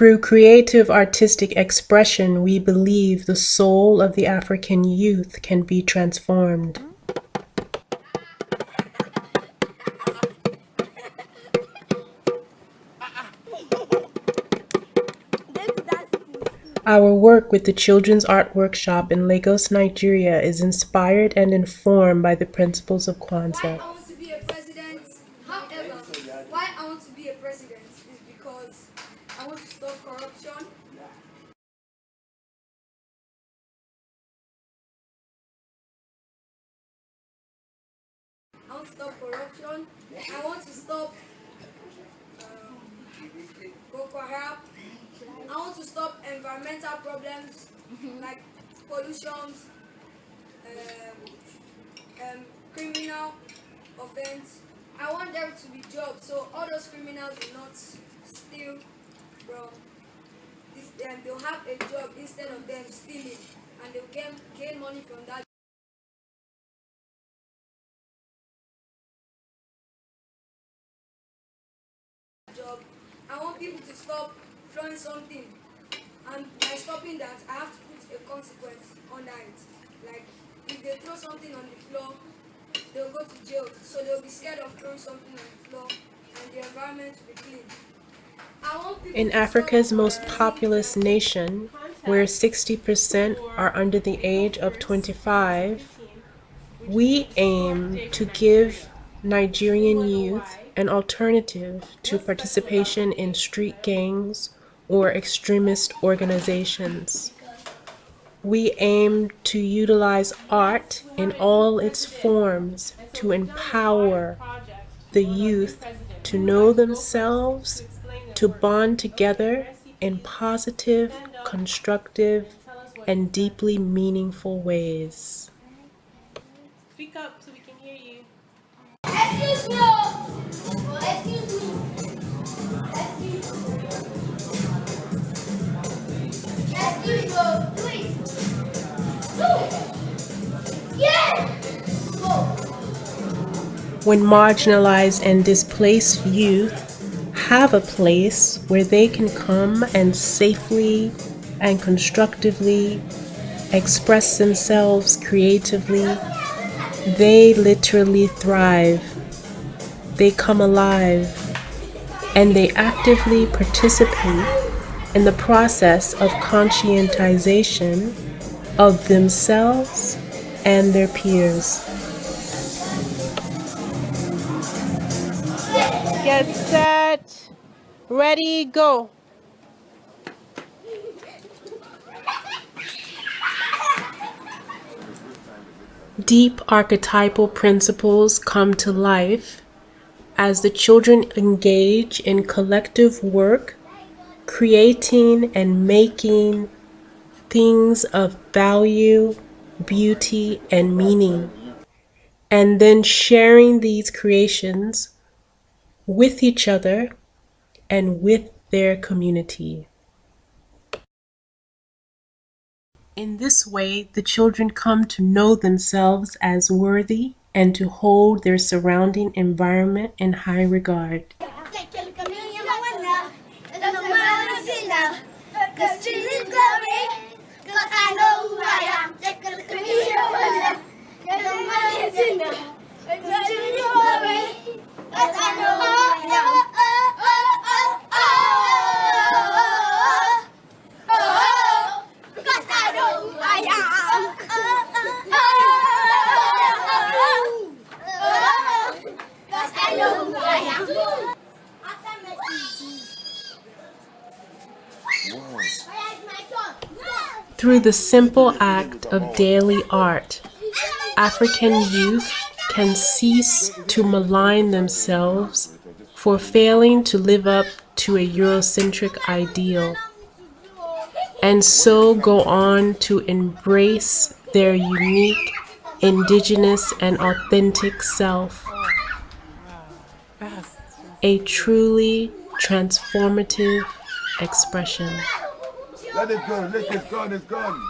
Through creative artistic expression, we believe the soul of the African youth can be transformed. Our work with the Children's Art Workshop in Lagos, Nigeria is inspired and informed by the principles of Kwanzaa. Why I want to be a president, however, why I want to be a president is because I want to stop corruption. I want to stop corruption. I want to stop Boko Haram. I want to stop environmental problems like pollution, criminal offense. I want there to be jobs, so all those criminals will not steal from this. They'll have a job instead of them stealing, and they'll gain money from that job. I want people to stop throwing something, and by stopping that, I have to put a consequence under it. Like if they throw something on the floor, they'll go to jail, so they'll be scared of throwing something on the floor, and the environment will be clean. In Africa's most populous nation, where 60% are under the age of 25, we aim to give Nigerian youth an alternative to participation in street gangs or extremist organizations. We aim to utilize art in all its forms to empower the youth to know themselves, to bond together in positive, constructive, and deeply meaningful ways. Speak up so we can hear you. Excuse me! Excuse me! Excuse me! Please! When marginalized and displaced youth have a place where they can come and safely and constructively express themselves creatively, they literally thrive. They come alive, and they actively participate in the process of conscientization of themselves and their peers. Get set, ready, go. Deep archetypal principles come to life as the children engage in collective work, creating and making things of value, beauty, and meaning, and then sharing these creations with each other and with their community. In this way, the children come to know themselves as worthy and to hold their surrounding environment in high regard. Through the simple act of daily art, African youth can cease to malign themselves for failing to live up to a Eurocentric ideal, and so go on to embrace their unique, indigenous, and authentic self. A truly transformative expression. Let it go, let it go, it's gone.